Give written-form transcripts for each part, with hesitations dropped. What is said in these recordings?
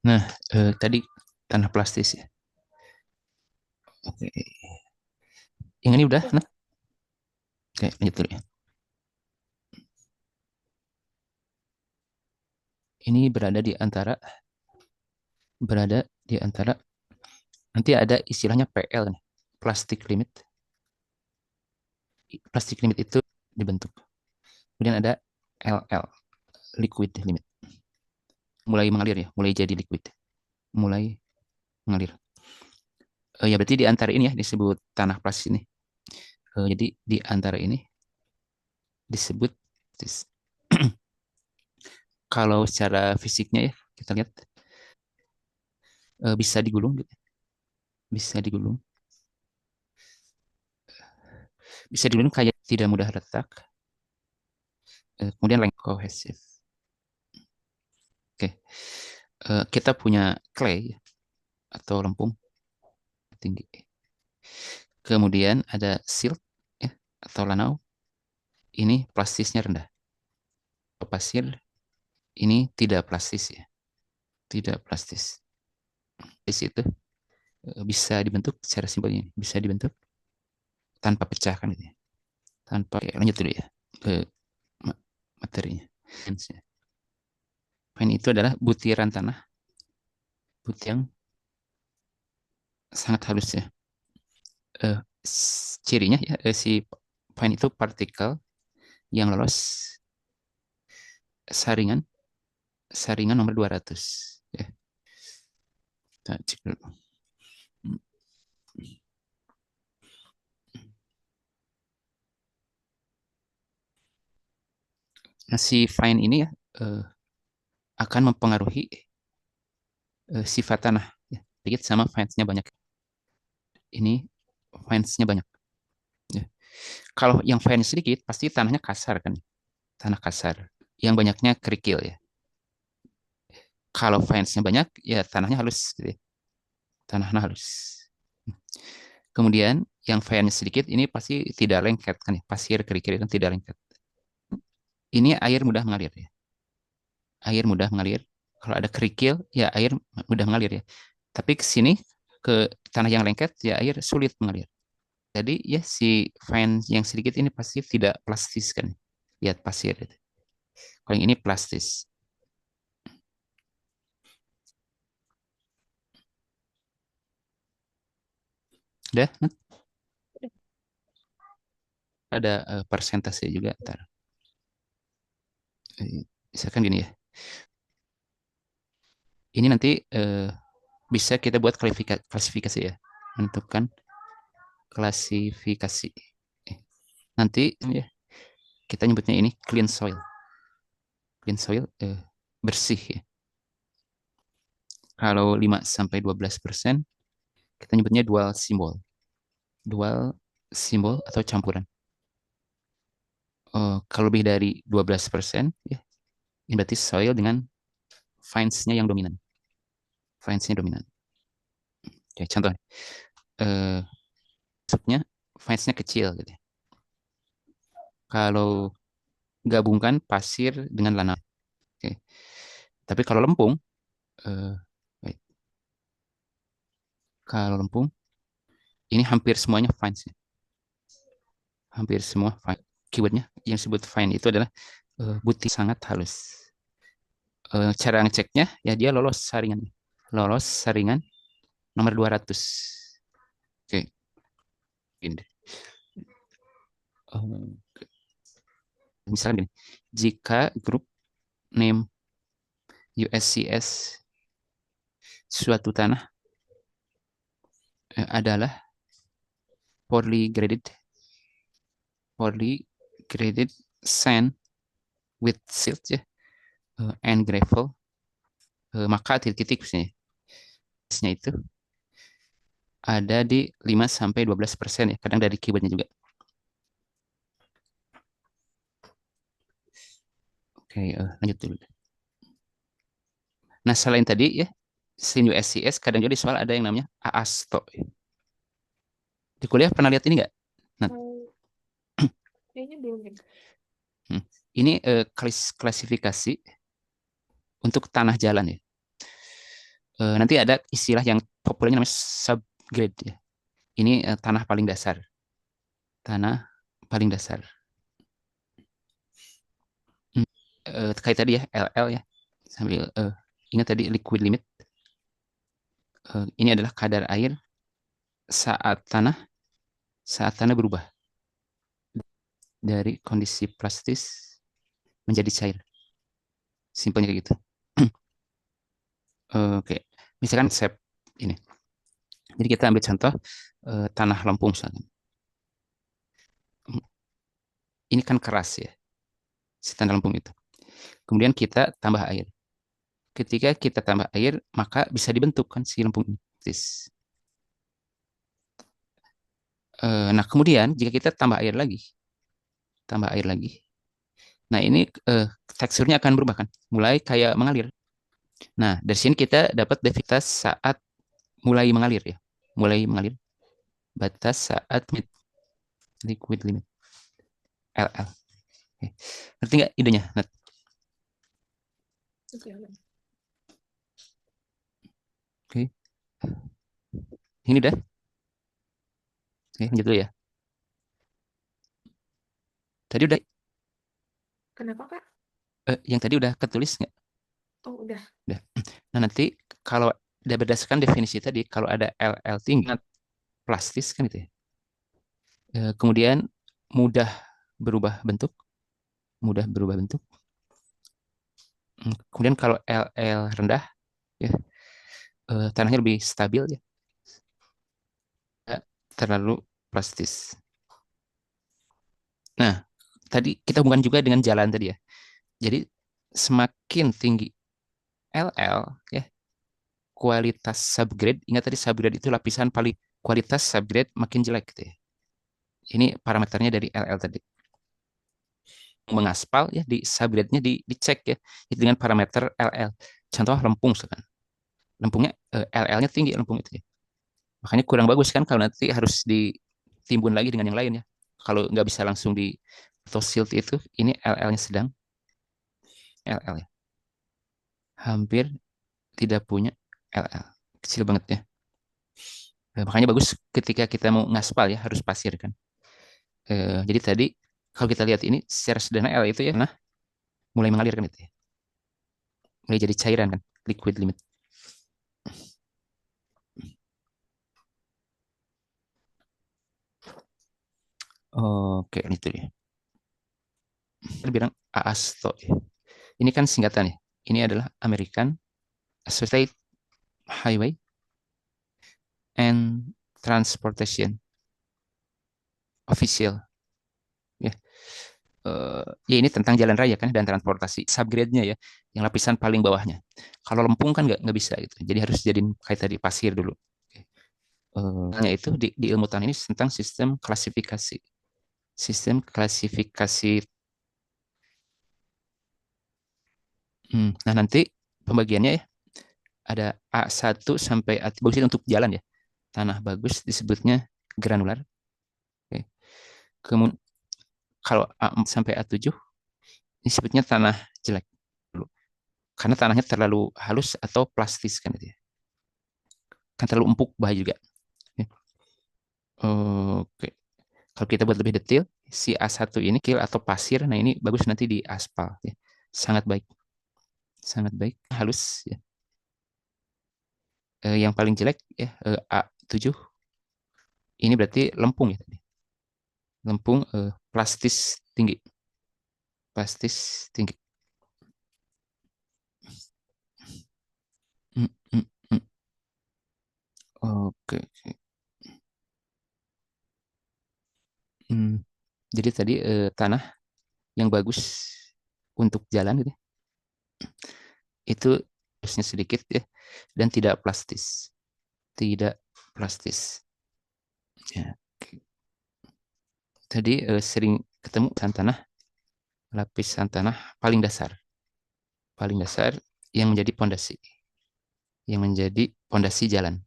Nah, tadi tanah plastis ya. Oke. Yang ini udah, nah. Oke, lanjut dulu ya. Ini berada di antara nanti ada istilahnya PL nih, plastic limit. Plastic limit itu dibentuk. Kemudian ada LL, liquid limit. Mulai mengalir ya, mulai jadi liquid. Mulai mengalir. Ya berarti di antara ini ya disebut tanah plastis ini. Jadi di antara ini disebut kalau secara fisiknya ya kita lihat bisa digulung, gitu. Bisa digulung, bisa digulung kayak tidak mudah retak. Kemudian length kohesif. Oke, kita punya clay atau lempung tinggi. Kemudian ada silt ya, atau lanau. Ini plastisnya rendah. Pasir ini tidak plastis ya, tidak plastis. Di situ bisa dibentuk secara simpel ini, bisa dibentuk tanpa pecah kan gitu ya. Tanpa ya, lanjut dulu ya ke materinya. Fine itu adalah butiran tanah yang sangat halus ya. Eh, Cirinya ya si fine itu partikel yang lolos saringan saringan nomor 200 ya. Kita cek dulu. Nah, si fine ini ya akan mempengaruhi sifat tanah ya. Sedikit sama fines-nya banyak. Ini fines-nya banyak ya. Kalau yang fines sedikit pasti tanahnya kasar kan. Tanah kasar. Yang banyaknya kerikil ya. Kalau fines-nya banyak ya tanahnya halus gitu ya. Tanahnya halus. Kemudian yang fines sedikit ini pasti tidak lengket kan ya. Pasir kerikil itu tidak lengket. Ini air mudah mengalir ya. Air mudah mengalir. Kalau ada kerikil ya air mudah mengalir ya. Tapi ke sini ke tanah yang lengket ya air sulit mengalir. Jadi ya si fine yang sedikit ini pasti tidak plastis kan. Lihat pasir itu. Kalau yang ini plastis. Udah, ada persentase juga ntar. Misalkan gini ya. Ini nanti bisa kita buat klasifikasi ya. Menentukan klasifikasi. Nanti ya, kita nyebutnya ini clean soil. Clean soil bersih ya. Kalau 5 sampai 12% kita nyebutnya dual simbol. Dual simbol atau campuran. Kalau lebih dari 12% ya, ini berarti soil dengan fines-nya yang dominan. Fines-nya dominan. Oke, contoh. Eh, Maksudnya fines-nya kecil gitu ya. Kalau gabungkan pasir dengan lanai. Oke. Tapi kalau lempung, eh, kalau lempung ini hampir semuanya fines ya. Hampir semua fine. Keywordnya yang disebut fine itu adalah butir sangat halus. Cara ngeceknya ya dia lolos saringan. Lolos saringan nomor 200. Oke, gini. Misalnya gini, jika grup name USCS suatu tanah adalah poorly graded sand with silt ya, and gravel, maka titik-titik itu ada di 5 sampai 12% ya, kadang dari keywordnya juga. Oke, lanjut dulu. Nah, selain tadi ya, selain USCS, kadang juga di soal ada yang namanya AASTO. Di kuliah pernah lihat ini nggak? Nah, Kayaknya belum. ini klasifikasi untuk tanah jalan ya. Nanti ada istilah yang populernya namanya subgrade ya. Ini tanah paling dasar. Tanah paling dasar. Kayak tadi ya, LL ya. Sambil ingat tadi liquid limit. Ini adalah kadar air saat tanah berubah dari kondisi plastis menjadi cair. Simpelnya kayak gitu. Oke, misalkan konsep ini. Jadi kita ambil contoh tanah Lampung misalkan. Ini kan keras ya, si tanah Lampung itu. Kemudian kita tambah air. Ketika kita tambah air, maka bisa dibentuk kan si lempung ini. Nah, kemudian jika kita tambah air lagi. Nah, ini teksturnya akan berubah kan, mulai kayak mengalir. Nah, dari sini kita dapat definitas saat mulai mengalir ya. Mulai mengalir. Batas saat liquid limit. LL. Oke. Ngerti nggak idenya? Oke. Ini udah. Oke, lanjut dulu ya. Tadi udah, Kenapa, Kak? yang tadi udah ketulis nggak? Oh, udah. Udah. Nah, nanti kalau berdasarkan definisi tadi, kalau ada LL tinggi, plastis kan itu ya. Kemudian mudah berubah bentuk, mudah berubah bentuk. Kemudian kalau LL rendah, ya tanahnya lebih stabil ya, tidak terlalu plastis. Nah, tadi kita hubungkan juga dengan jalan tadi ya. Jadi semakin tinggi LL ya, kualitas subgrade. Ingat tadi subgrade itu lapisan paling, kualitas subgrade makin jelek gitu ya. Ini parameternya dari LL tadi. Mengaspal ya di subgrade-nya dicek ya itu dengan parameter LL. Contoh lempung misalkan. Lempungnya LL-nya tinggi lempung itu ya. Makanya kurang bagus kan kalau nanti harus ditimbun lagi dengan yang lain ya. Kalau nggak bisa langsung di atau silt itu, ini LL-nya sedang, LL ya. Hampir tidak punya LL. Kecil banget ya. Makanya bagus ketika kita mau ngaspal ya, harus pasir kan. Jadi tadi kalau kita lihat ini secara sederhana L itu ya, nah mulai mengalir kan itu ya. Mulai jadi cairan kan, liquid limit. Oke, itu dia. Kita bilang AASTO ya. Ini kan singkatan ya. Ini adalah American Associated Highway and Transportation Official. Ya. Ya ini tentang jalan raya kan dan transportasi subgrade-nya ya, yang lapisan paling bawahnya. Kalau lempung kan nggak bisa gitu. Jadi harus jadiin kayak tadi pasir dulu. Oke. Itu di ilmu tanah ini tentang sistem klasifikasi. Sistem klasifikasi. Nah, nanti pembagiannya ya ada A1 sampai A, bagus untuk jalan ya. Tanah bagus disebutnya granular. Oke. Kemudian kalau A4 sampai A7 disebutnya tanah jelek dulu. Karena tanahnya terlalu halus atau plastis kan itu ya. Kan terlalu empuk bahaya juga. Oke. Oke. Kalau kita buat lebih detail, si A1 ini kil atau pasir, nah ini bagus nanti di aspal ya. Sangat baik. Sangat baik, halus ya. Yang paling jelek ya A7 ini berarti lempung ya tadi. Lempung plastis tinggi. Plastis tinggi. Hmm, hmm, hmm. Oke. Hmm. Jadi tadi tanah yang bagus untuk jalan gitu, itu harusnya sedikit ya dan tidak plastis. Tidak plastis. Ya. Tadi sering ketemu tanah, lapisan tanah paling dasar yang menjadi pondasi, jalan.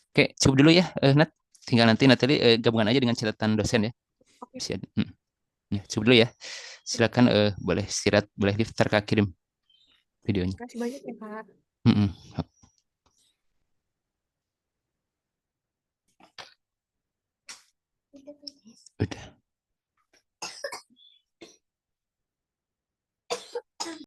Oke, cukup dulu ya, Nat. Tinggal nanti Natali gabungan aja dengan catatan dosen ya. Oke. Ya, cukup dulu ya. Silakan boleh istirahat, boleh daftar kirim videonya. Terima kasih banyak ya, Kak. Mm-mm. Udah.